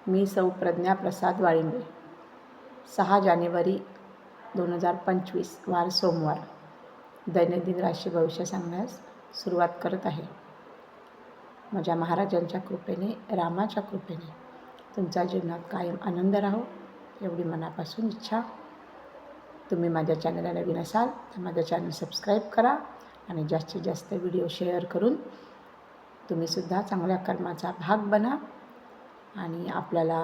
मी सौ प्रज्ञा प्रसाद वाळिंबे. 6 जानेवारी 2025 वार सोमवार. दैनंदिन राशी भविष्य सांगण्यास सुरुवात करत आहे. माझ्या महाराजांच्या कृपेने, रामाच्या कृपेने तुमच्या जीवनात कायम आनंद राहो एवढी मनापासून इच्छा. तुम्ही माझ्या चॅनलला नवीन असाल तर माझ्या चॅनल सबस्क्राईब करा आणि जास्तीत जास्त व्हिडिओ शेअर करून तुम्हीसुद्धा चांगल्या कर्माचा भाग बना आणि आपल्याला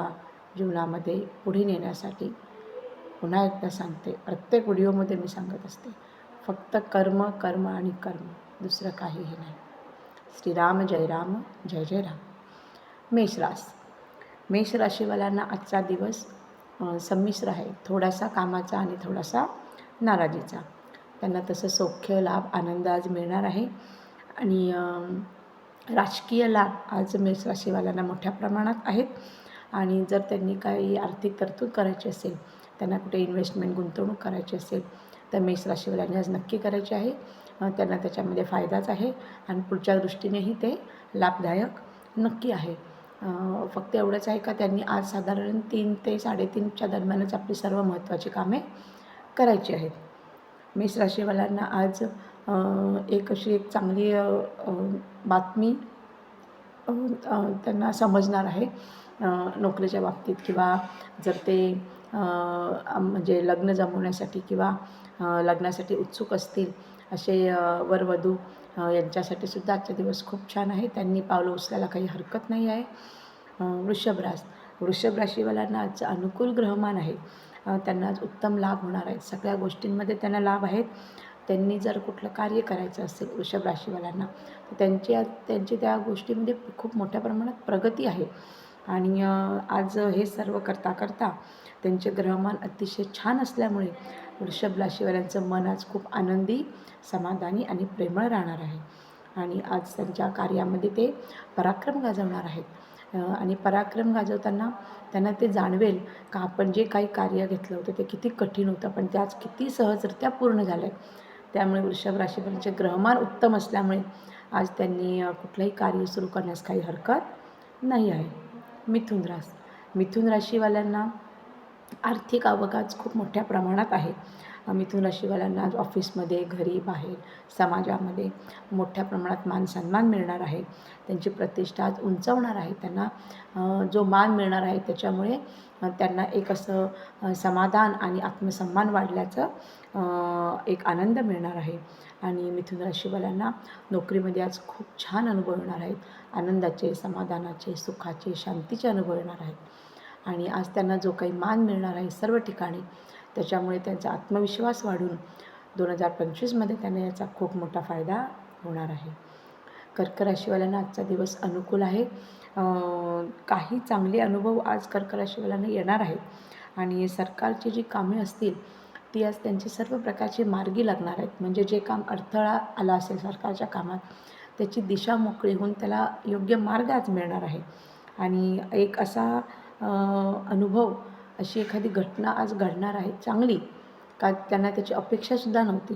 जीवनामध्ये पुढे नेण्यासाठी पुन्हा एकदा सांगते, प्रत्येक व्हिडिओमध्ये मी सांगत असते, फक्त कर्म कर्म आणि कर्म, दुसरं काहीही नाही. श्रीराम जय राम, जय जय राम. मेष राशीवाल्यांना आजचा दिवस संमिश्र आहे. थोडासा कामाचा आणि थोडासा नाराजीचा. त्यांना तसं सौख्य लाभ आनंद आज मिळणार आहे आणि राजकीय लाभ आज मेष राशीवाल्यांना मोठ्या प्रमाणात आहेत. आणि जर त्यांनी काही आर्थिक तरतूद करायची असेल, त्यांना कुठे इन्व्हेस्टमेंट गुंतवणूक करायची असेल तर मेष राशीवाल्यांनी आज नक्की करायची आहे. त्यांना त्याच्यामध्ये फायदाच आहे आणि पुढच्या दृष्टीनेही ते लाभदायक नक्की आहे. फक्त एवढंच आहे का त्यांनी आज साधारण 3 ते 3:30च्या दरम्यानच आपली सर्व महत्त्वाची कामे करायची आहेत. मेष राशीवाल्यांना आज एक चांगली बातमी त्यांना समजणार आहे नोकरीच्या बाबतीत, किंवा जर ते म्हणजे लग्न जमवण्यासाठी किंवा लग्नासाठी उत्सुक असतील असे वरवधू यांच्यासाठी सुद्धा आजचा दिवस खूप छान आहे. त्यांनी पावलं उचलायला काही हरकत नाही आहे. वृषभ राशीवाल्यांना आज अनुकूल ग्रहमान आहे. त्यांना आज उत्तम लाभ होणार आहेत. सगळ्या गोष्टींमध्ये त्यांना लाभ आहेत. त्यांनी जर कुठलं कार्य करायचं असेल वृषभ राशीवाल्यांना तर त्यांची त्या गोष्टीमध्ये खूप मोठ्या प्रमाणात प्रगती आहे. आणि आज हे सर्व करता त्यांचे ग्रहमान अतिशय छान असल्यामुळे वृषभ राशीवाल्यांचं मन आज खूप आनंदी, समाधानी आणि प्रेमळ राहणार आहे. आणि आज त्यांच्या कार्यामध्ये ते पराक्रम गाजवणार आहेत. आणि पराक्रम गाजवताना त्यांना ते जाणवेल का आपण जे काही कार्य घेतलं होतं ते किती कठीण होतं, पण ते आज किती सहजरित्या पूर्ण झालं आहे. त्यामुळे वृषभ राशीवाल्यांचे ग्रहमान उत्तम असल्यामुळे आज त्यांनी कुठलंही कार्य सुरू करण्यास काही हरकत नाही आहे. मिथुन राशीवाल्यांना आर्थिक आवक आज खूप मोठ्या प्रमाणात आहे. मिथुन राशीवाल्यांना आज ऑफिसमध्ये, घरी, बाहेर, समाजामध्ये मोठ्या प्रमाणात मान सन्मान मिळणार आहे. त्यांची प्रतिष्ठा आज उंचावणार आहे. त्यांना जो मान मिळणार आहे त्याच्यामुळे त्यांना एक असं समाधान आणि आत्मसन्मान वाढल्याचं एक आनंद मिळणार आहे. आणि मिथुन राशीवाल्यांना नोकरीमध्ये आज खूप छान अनुभव येणार आहेत. आनंदाचे, समाधानाचे, सुखाचे, शांतीचे अनुभव येणार आहेत. आणि आज त्यांना जो काही मान मिळणार आहे सर्व ठिकाणी, त्याच्यामुळे त्यांचा आत्मविश्वास वाढून 2025मध्ये त्यांना याचा खूप मोठा फायदा होणार आहे. कर्क राशीवाल्यांना आजचा दिवस अनुकूल आहे. काही चांगले अनुभव आज कर्क राशीवाल्यांना येणार आहेत. आणि सरकारची जी कामे असतील ती आज त्यांची सर्व प्रकारची मार्गी लागणार आहेत. म्हणजे जे काम अडथळा आला असेल सरकारच्या कामात त्याची दिशा मोकळी होऊन त्याला योग्य मार्ग आज मिळणार आहे. आणि एक असा अनुभव, अशी एखादी घटना आज घडणार आहे चांगली, का त्यांना त्याची अपेक्षासुद्धा नव्हती.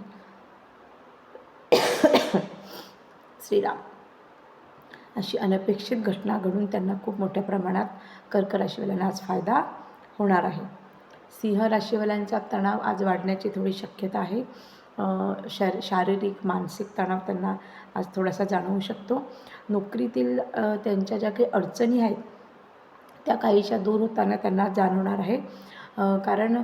श्रीराम. अशी अनपेक्षित घटना घडून त्यांना खूप मोठ्या प्रमाणात कर्क राशीवाल्यांना आज फायदा होणार आहे. सिंह राशीवाल्यांचा तणाव आज वाढण्याची थोडी शक्यता आहे. शारीरिक मानसिक तणाव त्यांना आज थोडासा जाणवू शकतो. नोकरीतील त्यांच्या ज्या काही अडचणी आहेत त्या काहीशा दूर होताना त्यांना जाणवणार आहे. कारण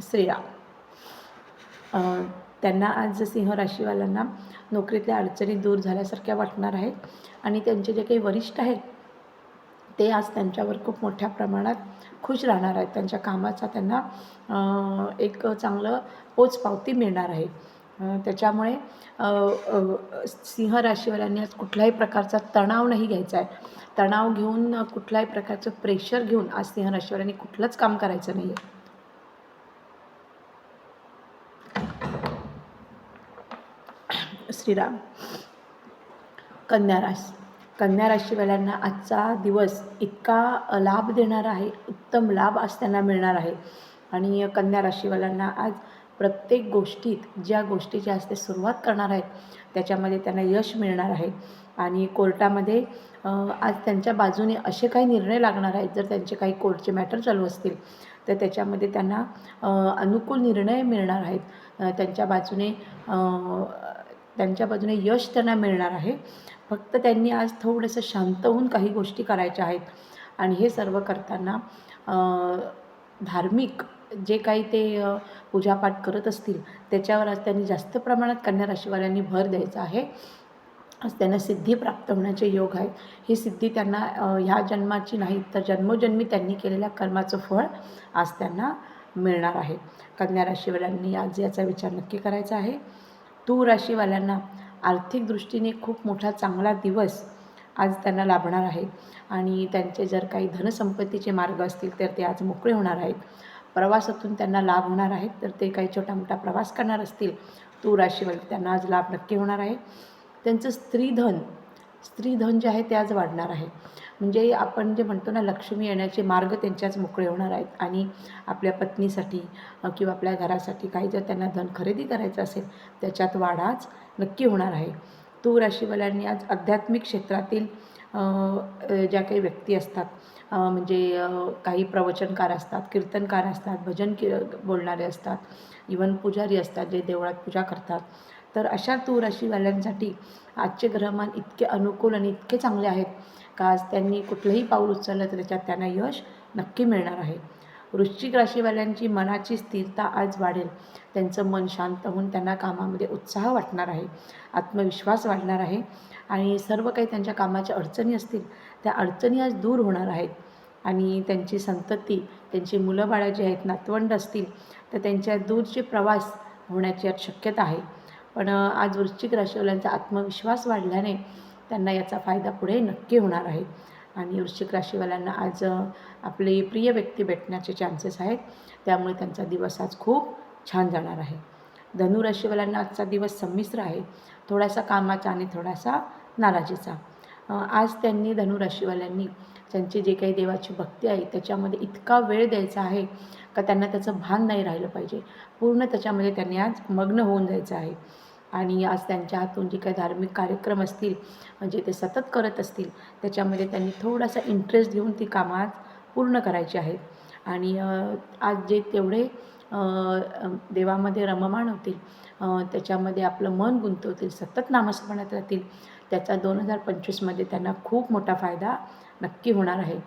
श्रीराम. त्यांना आज सिंह राशीवाल्यांना नोकरीतल्या अडचणी दूर झाल्यासारख्या वाटणार आहेत. आणि त्यांचे जे काही वरिष्ठ आहेत ते आज त्यांच्यावर खूप मोठ्या प्रमाणात खुश राहणार आहेत. त्यांच्या कामाचा त्यांना एक चांगलं पोचपावती मिळणार आहे. त्याच्यामुळे सिंह राशीवाल्यांनी आज कुठल्याही प्रकारचा तणाव नाही घ्यायचा आहे. तणाव घेऊन, कुठल्याही प्रकारचं प्रेशर घेऊन आज सिंह राशीवाल्यांनी कुठलंच काम करायचं नाही आहे. श्रीराम. कन्या राशीवाल्यांना आजचा दिवस इतका लाभ देणारा आहे, उत्तम लाभ आज त्यांना मिळणार आहे. आणि कन्या राशीवाल्यांना आज प्रत्येक गोष्टीत ज्या गोष्टीची आज ते सुरुवात करणार आहेत त्याच्यामध्ये त्यांना यश मिळणार आहे. आणि कोर्टामध्ये आज त्यांच्या बाजूने असे काही निर्णय लागणार आहेत, जर त्यांचे काही कोर्टचे मॅटर चालू असतील तर त्याच्यामध्ये त्यांना अनुकूल निर्णय मिळणार आहेत. त्यांच्या बाजूने यश त्यांना मिळणार आहे. फक्त त्यांनी आज थोडंसं शांत होऊन काही गोष्टी करायच्या आहेत. आणि हे सर्व करताना धार्मिक जे काही ते पूजापाठ करत असतील त्याच्यावर आज त्यांनी जास्त प्रमाणात कन्या राशीवाल्यांनी भर द्यायचा आहे. आज त्यांना सिद्धी प्राप्त होण्याचे योग आहेत. ही सिद्धी त्यांना ह्या जन्माची नाही तर जन्मोजन्मी त्यांनी केलेल्या कर्माचं फळ आज त्यांना मिळणार आहे. कन्या राशीवाल्यांनी आज याचा विचार नक्की करायचा आहे. तूळ राशीवाल्यांना आर्थिक दृष्टीने खूप मोठा चांगला दिवस आज त्यांना लाभणार आहे. आणि त्यांचे जर काही धनसंपत्तीचे मार्ग असतील तर ते आज मोकळे होणार आहेत. प्रवासातून त्यांना लाभ होणार आहेत, तर ते काही छोटा मोठा प्रवास करणार असतील तूळ राशीवाले त्यांना आज लाभ नक्की होणार आहे. त्यांचं स्त्रीधन जे आहे ते आज वाढणार आहे. म्हणजे आपण जे म्हणतो ना, लक्ष्मी येण्याचे मार्ग त्यांच्याच मोकळे होणार आहेत. आणि आपल्या पत्नीसाठी किंवा आपल्या घरासाठी काही जर त्यांना धन खरेदी करायचं असेल त्याच्यात वाढ आज नक्की होणार आहे. तूळ राशीवाल्यांनी आज आध्यात्मिक क्षेत्रातील ज्या काही व्यक्ती असतात, म्हणजे काही प्रवचनकार असतात, कीर्तनकार असतात, भजन बोलणारे असतात, इवन पुजारी असतात जे देवळात पूजा करतात, तर अशा तूळ राशीवाल्यांसाठी आजचे ग्रहमान इतके अनुकूल आणि इतके चांगले आहेत का आज त्यांनी कुठलंही पाऊल उचललं तर त्याच्यात त्यांना यश नक्की मिळणार आहे. वृश्चिक राशीवाल्यांची मनाची स्थिरता आज वाढेल. त्यांचं मन शांत होऊन त्यांना कामामध्ये उत्साह वाटणार आहे, आत्मविश्वास वाढणार आहे. आणि सर्व काही त्यांच्या कामाच्या अडचणी असतील त्या अडचणी आज दूर होणार आहेत. आणि त्यांची संतती, त्यांची मुलं बाळं जी आहेत, नातवंड असतील तर त्यांच्या दूरचे प्रवास होण्याची आज शक्यता आहे. पण आज वृश्चिक राशीवाल्यांचा आत्मविश्वास वाढल्याने त्यांना याचा फायदा पुढे नक्की होणार आहे. आणि वृश्चिक राशीवाल्यांना आज आपले प्रिय व्यक्ती भेटण्याचे चान्सेस आहेत, त्यामुळे त्यांचा दिवस आज खूप छान जाणार आहे. धनु राशीवाल्यांना आजचा दिवस संमिश्र आहे, थोडासा कामाचा आणि थोडासा नाराजीचा. आज त्यांनी धनु राशीवाल्यांनी त्यांची जे काही देवाची भक्ती आहे त्याच्यामध्ये इतका वेळ द्यायचा आहे का त्यांना त्याचं भान नाही राहिलं पाहिजे. पूर्ण त्याच्यामध्ये त्यांनी आज मग्न होऊन जायचं आहे. आणि आज त्यांच्या हातून जे काही धार्मिक कार्यक्रम असतील म्हणजे ते सतत करत असतील त्याच्यामध्ये त्यांनी थोडासा इंटरेस्ट घेऊन ती कामं आज पूर्ण करायची आहेत. आणि आज जे तेवढे देवामध्ये रममाण होतील, त्याच्यामध्ये आपलं मन गुंतवतील, सतत नामस्मरणात राहतील, त्याचा 2025मध्ये त्यांना खूप मोठा फायदा नक्की होणार आहे.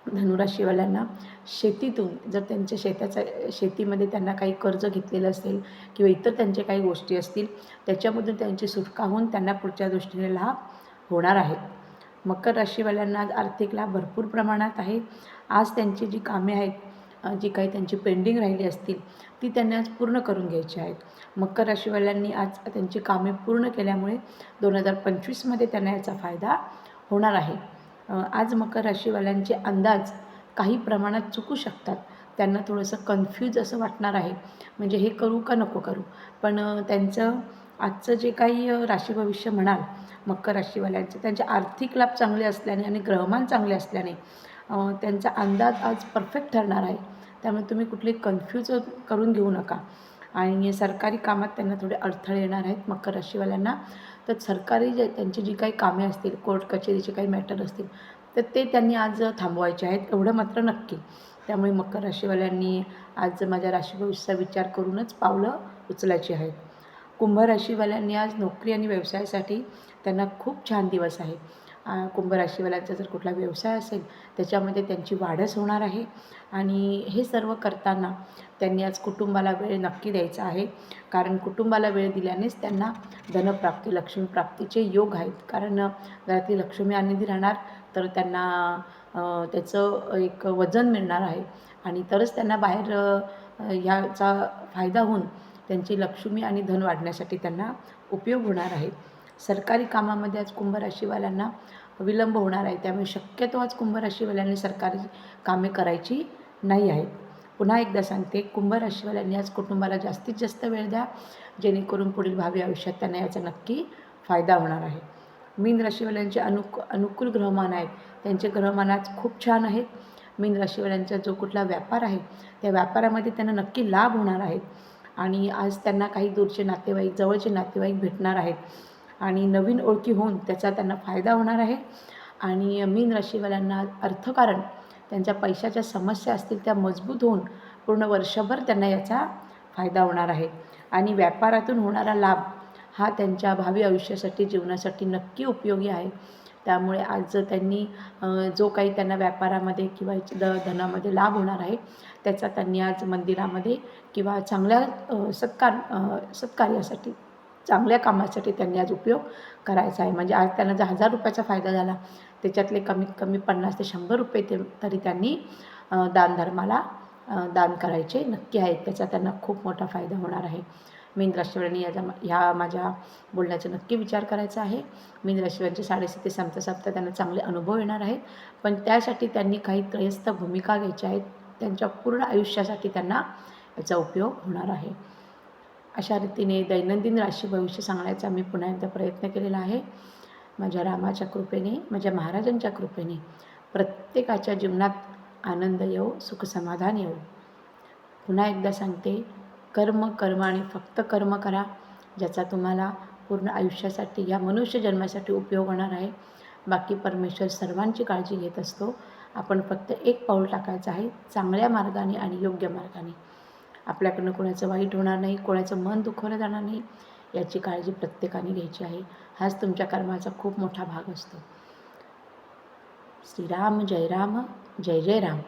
धनुराशीवाल्यांना शेतीतून जर त्यांच्या शेतीमध्ये त्यांना काही कर्ज घेतलेलं असेल किंवा इतर त्यांच्या काही गोष्टी असतील त्याच्यामधून त्यांची सुटका होऊन त्यांना पुढच्या दृष्टीने लाभ होणार आहे. मकर राशीवाल्यांना आज आर्थिक लाभ भरपूर प्रमाणात आहे. आज त्यांची जी कामे आहेत, जी काही त्यांची पेंडिंग राहिली असतील ती त्यांनी आज पूर्ण करून घ्यायची आहेत. मकर राशीवाल्यांनी आज त्यांची कामे पूर्ण केल्यामुळे 2025मध्ये त्यांना याचा फायदा होणार आहे. आज मकर राशीवाल्यांचे अंदाज काही प्रमाणात चुकू शकतात. त्यांना थोडंसं कन्फ्यूज असं वाटणार आहे, म्हणजे हे करू का नको करू. पण त्यांचं आजचं जे काही राशी भविष्य म्हणाल मकर राशीवाल्यांचे, त्यांचे आर्थिक लाभ चांगले असल्याने आणि ग्रहमान चांगले असल्याने त्यांचा अंदाज आज परफेक्ट ठरणार आहे. त्यामुळे तुम्ही कुठली कन्फ्यूज करून घेऊ नका. आणि सरकारी कामात त्यांना थोडे अडथळे येणार आहेत मकर राशीवाल्यांना. तर सरकारी त्यांची जी काही कामे असतील, कोर्ट कचेरीचे काही मॅटर असतील तर ते त्यांनी आज थांबवायचे आहेत, एवढं मात्र नक्की. त्यामुळे मकर राशीवाल्यांनी आज माझ्या राशी भविष्याचा विचार करूनच पावलं उचलायची आहेत. कुंभ राशीवाल्यांनी आज नोकरी आणि व्यवसायासाठी त्यांना खूप छान दिवस आहे. कुंभ राशीवाल्यांचा जर कुठला व्यवसाय असेल त्याच्यामध्ये त्यांची वाढच होणार आहे. आणि हे सर्व करताना त्यांनी आज कुटुंबाला वेळ नक्की द्यायचा आहे, कारण कुटुंबाला वेळ दिल्यानेच त्यांना धनप्राप्ती, लक्ष्मीप्राप्तीचे योग आहेत. कारण घरातली लक्ष्मी आनंदी राहणार तर त्यांना त्याचं एक वजन मिळणार आहे आणि तरच त्यांना बाहेर ह्याचा फायदा होऊन त्यांची लक्ष्मी आणि धन वाढण्यासाठी त्यांना उपयोग होणार आहे. सरकारी कामामध्ये आज कुंभ राशीवाल्यांना विलंब होणार आहे, त्यामुळे शक्यतो आज कुंभ राशीवाल्यांनी सरकारी कामे करायची नाही आहेत. पुन्हा एकदा सांगते, कुंभ राशीवाल्यांनी आज कुटुंबाला जास्तीत जास्त वेळ द्या, जेणेकरून पुढील भावी आयुष्यात त्यांना याचा नक्की फायदा होणार आहे. मीन राशीवाल्यांचे अनुकूल ग्रहमान आहेत, त्यांचे ग्रहमान आज खूप छान आहेत. मीन राशीवाल्यांचा जो कुठला व्यापार आहे त्या व्यापारामध्ये त्यांना नक्की लाभ होणार आहेत. आणि आज त्यांना काही दूरचे नातेवाईक, जवळचे नातेवाईक भेटणार आहेत आणि नवीन ओळखी होऊन त्याचा त्यांना फायदा होणार आहे. आणि मीन राशीवाल्यांना अर्थकारण, त्यांच्या पैशाच्या समस्या असतील त्या मजबूत होऊन पूर्ण वर्षभर त्यांना याचा फायदा होणार आहे. आणि व्यापारातून होणारा लाभ हा त्यांच्या भावी आयुष्यासाठी, जीवनासाठी नक्की उपयोगी आहे. त्यामुळे आज जर त्यांनी जो काही त्यांना व्यापारामध्ये किंवा धनामध्ये लाभ होणार आहे, त्याचा त्यांनी आज मंदिरामध्ये किंवा चांगल्या सत्कार्यासाठी, चांगल्या कामासाठी त्यांनी आज उपयोग करायचा आहे. म्हणजे आज त्यांना जर ₹1000 फायदा झाला, त्याच्यातले कमीत कमी 50 ते ₹100 तरी त्यांनी दानधर्माला दान करायचे नक्की आहेत. त्याचा त्यांना खूप मोठा फायदा होणार आहे. मीन राशीवाल्यांनी ह्या माझ्या बोलण्याचा नक्की विचार करायचा आहे. मीन राशीवाल्यांचे 6.5 ते संपता त्यांना चांगले अनुभव येणार आहेत. पण त्यासाठी त्यांनी काही त्रयस्थ भूमिका घ्यायच्या आहेत. त्यांच्या पूर्ण आयुष्यासाठी त्यांना याचा उपयोग होणार आहे. अशा रीतीने दैनंदिन राशी भविष्य सांगण्याचा मी पुन्हा एकदा प्रयत्न केलेला आहे. माझ्या रामाच्या कृपेने, माझ्या महाराजांच्या कृपेने प्रत्येकाच्या जीवनात आनंद येवो, सुख समाधान येवो. पुन्हा एकदा सांगते, कर्म आणि फक्त कर्म करा, ज्याचा तुम्हाला पूर्ण आयुष्यासाठी, या मनुष्य जन्मासाठी उपयोग होणार आहे. बाकी परमेश्वर सर्वांची काळजी घेत असतो. आपण फक्त एक पाऊल टाकायचं आहे चांगल्या मार्गाने आणि योग्य मार्गाने. आपल्याकडनं कोणाचं वाईट होणार नाही, कोणाचं मन दुखवलं जाणार नाही, याची काळजी प्रत्येकाने घ्यायची आहे. हाच तुमच्या कर्माचा खूप मोठा भाग असतो. श्रीराम जय राम, जय जय राम.